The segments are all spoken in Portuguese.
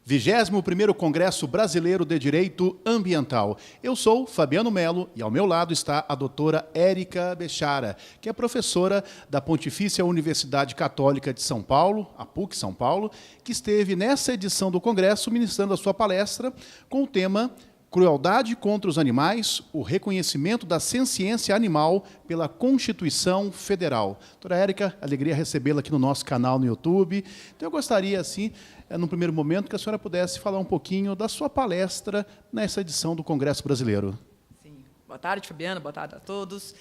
21º Congresso Brasileiro de Direito Ambiental. Eu sou Fabiano Melo e ao meu lado está a doutora Érica Bechara, que é professora da Pontifícia Universidade Católica de São Paulo, a PUC São Paulo, que esteve nessa edição do Congresso ministrando a sua palestra com o tema Crueldade contra os animais, o reconhecimento da senciência animal pela Constituição Federal. Doutora Érica, alegria recebê-la aqui no nosso canal no YouTube. Então eu gostaria, assim, num primeiro momento, que a senhora pudesse falar um pouquinho da sua palestra nessa edição do Congresso Brasileiro. Sim. Boa tarde, Fabiano. Boa tarde a todos.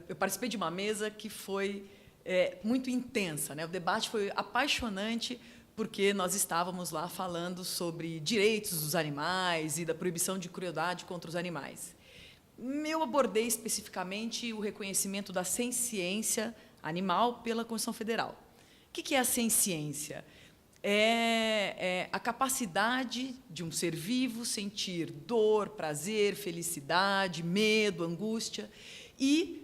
Eu participei de uma mesa que foi muito intensa, né? O debate foi apaixonante, porque nós estávamos lá falando sobre direitos dos animais e da proibição de crueldade contra os animais. Eu abordei especificamente o reconhecimento da senciência animal pela Constituição Federal. O que é a senciência? É a capacidade de um ser vivo sentir dor, prazer, felicidade, medo, angústia. E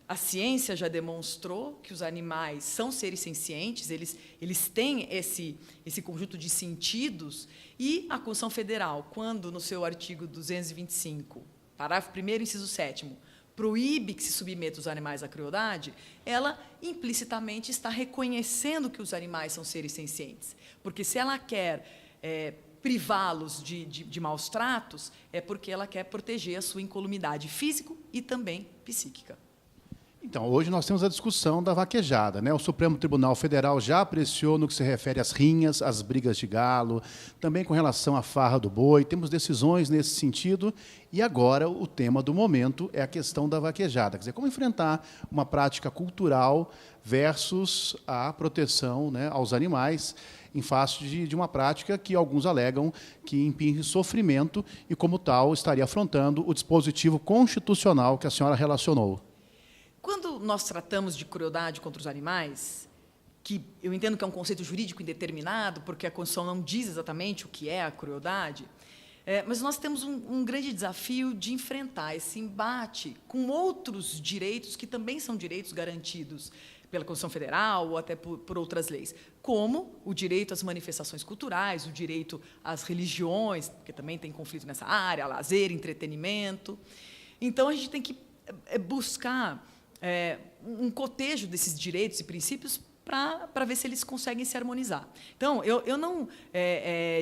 a ciência já demonstrou que os animais são seres sencientes, eles têm esse conjunto de sentidos, e a Constituição Federal, quando, no seu artigo 225, parágrafo 1º, inciso 7º, proíbe que se submeta os animais à crueldade, ela implicitamente está reconhecendo que os animais são seres sencientes. Porque se ela quer privá-los de maus tratos, é porque ela quer proteger a sua incolumidade física e também psíquica. Então, hoje nós temos a discussão da vaquejada, né? O Supremo Tribunal Federal já apreciou no que se refere às rinhas, às brigas de galo, também com relação à farra do boi, temos decisões nesse sentido, e agora o tema do momento é a questão da vaquejada, quer dizer, como enfrentar uma prática cultural versus a proteção, né, aos animais, em face de uma prática que alguns alegam que impinge sofrimento e, como tal, estaria afrontando o dispositivo constitucional que a senhora relacionou. Quando nós tratamos de crueldade contra os animais, que eu entendo que é um conceito jurídico indeterminado, porque a Constituição não diz exatamente o que é a crueldade, mas nós temos um grande desafio de enfrentar esse embate com outros direitos que também são direitos garantidos pela Constituição Federal ou até por outras leis, como o direito às manifestações culturais, o direito às religiões, porque também tem conflito nessa área, lazer, entretenimento. Então, a gente tem que buscar um cotejo desses direitos e princípios para ver se eles conseguem se harmonizar. Então, eu não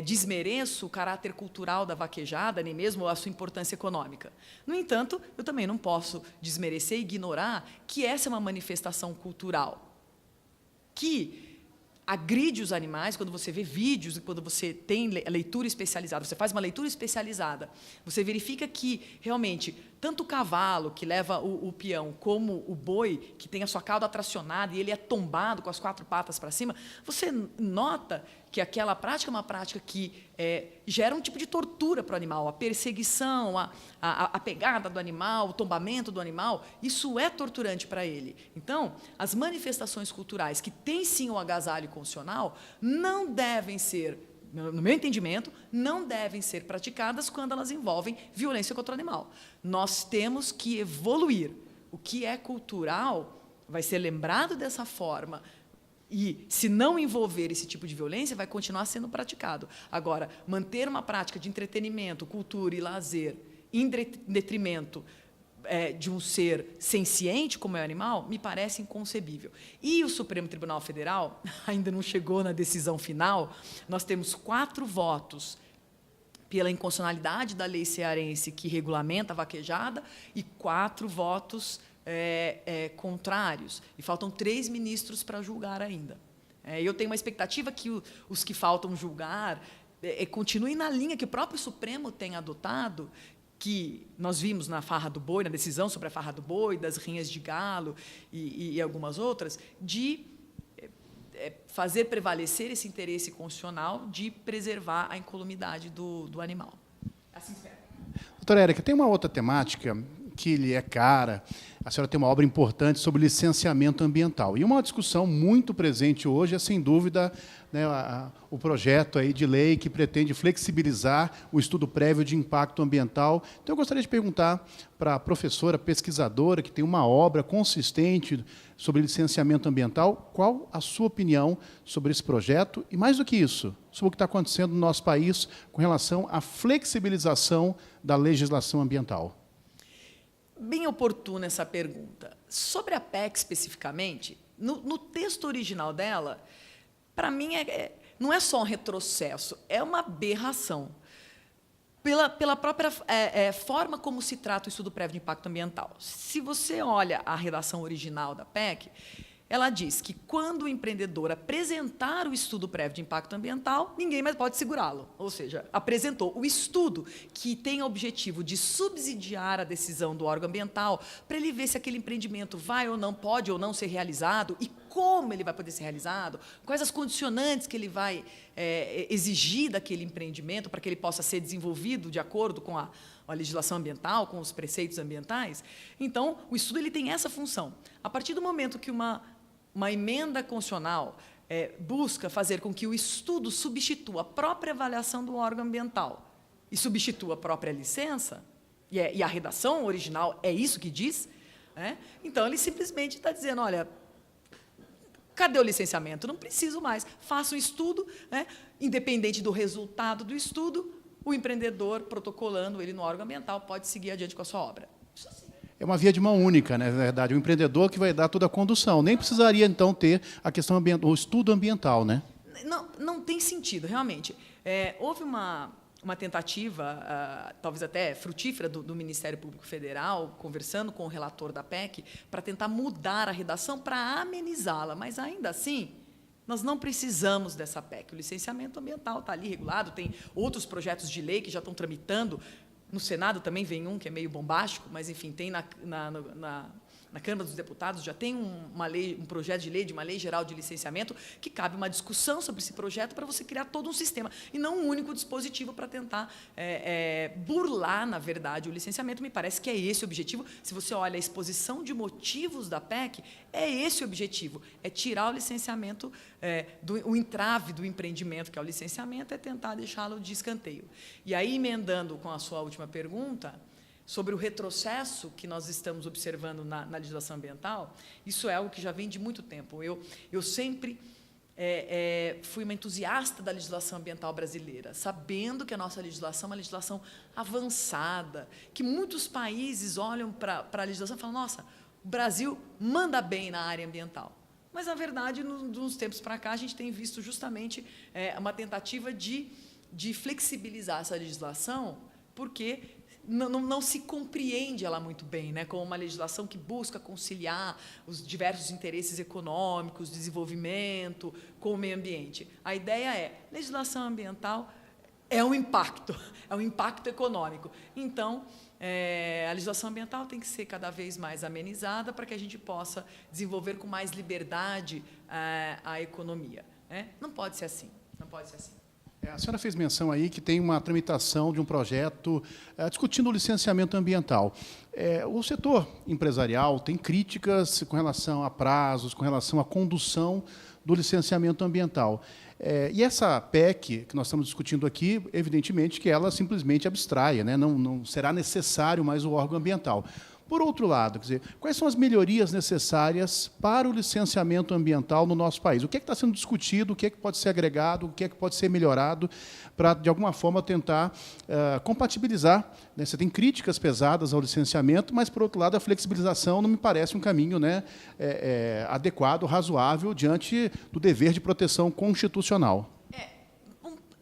desmereço o caráter cultural da vaquejada, nem mesmo a sua importância econômica. No entanto, eu também não posso desmerecer e ignorar que essa é uma manifestação cultural que agride os animais. Quando você vê vídeos e quando você tem leitura especializada, você faz uma leitura especializada, você verifica que, realmente, tanto o cavalo, que leva o peão, como o boi, que tem a sua cauda tracionada e ele é tombado com as 4 patas para cima, você nota que aquela prática é uma prática que gera um tipo de tortura para o animal. A perseguição, a pegada do animal, o tombamento do animal, isso é torturante para ele. Então, as manifestações culturais que têm, sim, o agasalho constitucional, não devem ser, no meu entendimento, não devem ser praticadas quando elas envolvem violência contra o animal. Nós temos que evoluir. O que é cultural vai ser lembrado dessa forma e, se não envolver esse tipo de violência, vai continuar sendo praticado. Agora, manter uma prática de entretenimento, cultura e lazer em detrimento de um ser senciente, como é o animal, me parece inconcebível. E o Supremo Tribunal Federal ainda não chegou na decisão final. Nós temos 4 votos pela inconstitucionalidade da lei cearense que regulamenta a vaquejada e 4 votos contrários. E faltam 3 ministros para julgar ainda. Eu tenho uma expectativa que os que faltam julgar continuem na linha que o próprio Supremo tem adotado, que nós vimos na farra do boi, na decisão sobre a farra do boi, das rinhas de galo e algumas outras, de fazer prevalecer esse interesse constitucional de preservar a incolumidade do animal. Assim espero. Doutora Érica, tem uma outra temática que lhe é cara, A senhora tem uma obra importante sobre licenciamento ambiental. E uma discussão muito presente hoje é, sem dúvida, né, o projeto aí de lei que pretende flexibilizar o estudo prévio de impacto ambiental. Então, eu gostaria de perguntar para a professora pesquisadora, que tem uma obra consistente sobre licenciamento ambiental, qual a sua opinião sobre esse projeto e, mais do que isso, sobre o que está acontecendo no nosso país com relação à flexibilização da legislação ambiental. Bem oportuna essa pergunta. Sobre a PEC especificamente, no texto original dela, para mim, não é só um retrocesso, é uma aberração. Pela própria forma como se trata o estudo prévio de impacto ambiental. Se você olha a redação original da PEC, ela diz que, quando o empreendedor apresentar o estudo prévio de impacto ambiental, ninguém mais pode segurá-lo. Ou seja, apresentou o estudo que tem o objetivo de subsidiar a decisão do órgão ambiental para ele ver se aquele empreendimento vai ou não, pode ou não ser realizado e como ele vai poder ser realizado, quais as condicionantes que ele vai exigir daquele empreendimento para que ele possa ser desenvolvido de acordo com a legislação ambiental, com os preceitos ambientais. Então, o estudo ele tem essa função. A partir do momento que uma emenda constitucional busca fazer com que o estudo substitua a própria avaliação do órgão ambiental e substitua a própria licença, e a redação original é isso que diz, então ele simplesmente está dizendo, olha, cadê o licenciamento? Não preciso mais. Faça um estudo, independente do resultado do estudo, o empreendedor, protocolando ele no órgão ambiental, pode seguir adiante com a sua obra. Isso assim. É uma via de mão única, né, na verdade, o empreendedor que vai dar toda a condução. Nem precisaria, então, ter a questão ambiental, o estudo ambiental, né? Não tem sentido, realmente. Houve uma tentativa, talvez até frutífera, do Ministério Público Federal, conversando com o relator da PEC, para tentar mudar a redação, para amenizá-la, mas, ainda assim, nós não precisamos dessa PEC. O licenciamento ambiental está ali regulado, tem outros projetos de lei que já estão tramitando. No Senado também vem um que é meio bombástico, mas, enfim, tem na Câmara dos Deputados já tem um projeto de lei, de uma lei geral de licenciamento, que cabe uma discussão sobre esse projeto para você criar todo um sistema, e não um único dispositivo para tentar burlar, na verdade, o licenciamento. Me parece que é esse o objetivo. Se você olha a exposição de motivos da PEC, é esse o objetivo, é tirar o licenciamento, o entrave do empreendimento, que é o licenciamento, é tentar deixá-lo de escanteio. E aí, emendando com a sua última pergunta, sobre o retrocesso que nós estamos observando na legislação ambiental, isso é algo que já vem de muito tempo. Eu sempre fui uma entusiasta da legislação ambiental brasileira, sabendo que a nossa legislação é uma legislação avançada, que muitos países olham para a legislação e falam, nossa, o Brasil manda bem na área ambiental. Mas, na verdade, nos tempos para cá, a gente tem visto justamente uma tentativa de flexibilizar essa legislação, porque não se compreende ela muito bem, como uma legislação que busca conciliar os diversos interesses econômicos, desenvolvimento, com o meio ambiente. A ideia legislação ambiental é um impacto econômico. Então, a legislação ambiental tem que ser cada vez mais amenizada para que a gente possa desenvolver com mais liberdade a economia. Não pode ser assim, não pode ser assim. A senhora fez menção aí que tem uma tramitação de um projeto discutindo o licenciamento ambiental. O setor empresarial tem críticas com relação a prazos, com relação à condução do licenciamento ambiental. E essa PEC que nós estamos discutindo aqui, evidentemente que ela simplesmente abstrai, não será necessário mais o órgão ambiental. Por outro lado, quer dizer, quais são as melhorias necessárias para o licenciamento ambiental no nosso país? O que é que está sendo discutido, o que é que pode ser agregado, o que é que pode ser melhorado para, de alguma forma, tentar compatibilizar? Você tem críticas pesadas ao licenciamento, mas, por outro lado, a flexibilização não me parece um caminho adequado, razoável, diante do dever de proteção constitucional.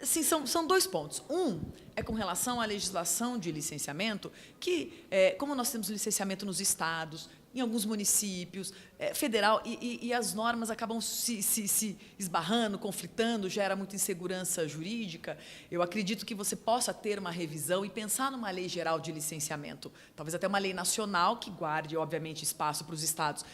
Assim, são dois pontos. Um é com relação à legislação de licenciamento, que, como nós temos licenciamento nos estados, em alguns municípios, federal, e as normas acabam se esbarrando, conflitando, gera muita insegurança jurídica, eu acredito que você possa ter uma revisão e pensar numa lei geral de licenciamento, talvez até uma lei nacional que guarde, obviamente, espaço para os estados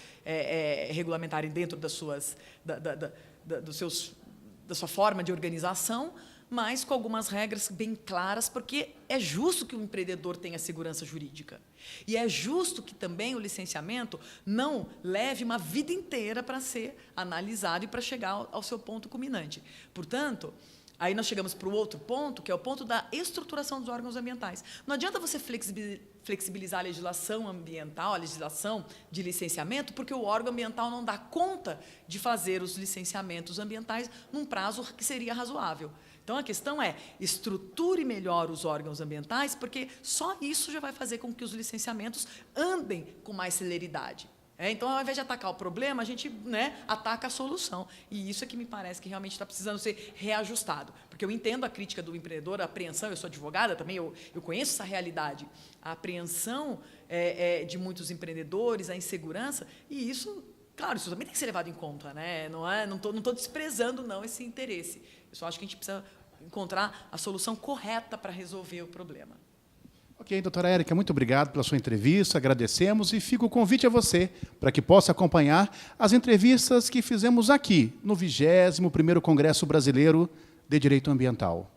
regulamentarem dentro das suas, da sua forma de organização, mas com algumas regras bem claras, porque é justo que o empreendedor tenha segurança jurídica. E é justo que também o licenciamento não leve uma vida inteira para ser analisado e para chegar ao seu ponto culminante. Portanto, aí nós chegamos para o outro ponto, que é o ponto da estruturação dos órgãos ambientais. Não adianta você flexibilizar a legislação ambiental, a legislação de licenciamento, porque o órgão ambiental não dá conta de fazer os licenciamentos ambientais num prazo que seria razoável. Então, a questão é, estruture melhor os órgãos ambientais, porque só isso já vai fazer com que os licenciamentos andem com mais celeridade. Então, ao invés de atacar o problema, a gente, ataca a solução. E isso é que me parece que realmente está precisando ser reajustado. Porque eu entendo a crítica do empreendedor, a apreensão, eu sou advogada também, eu conheço essa realidade. A apreensão de muitos empreendedores, a insegurança, e isso, claro, isso também tem que ser levado em conta. Não estou desprezando, não, esse interesse. Eu só acho que a gente precisa encontrar a solução correta para resolver o problema. Ok, doutora Érica, muito obrigado pela sua entrevista, agradecemos e fica o convite a você para que possa acompanhar as entrevistas que fizemos aqui no 21º Congresso Brasileiro de Direito Ambiental.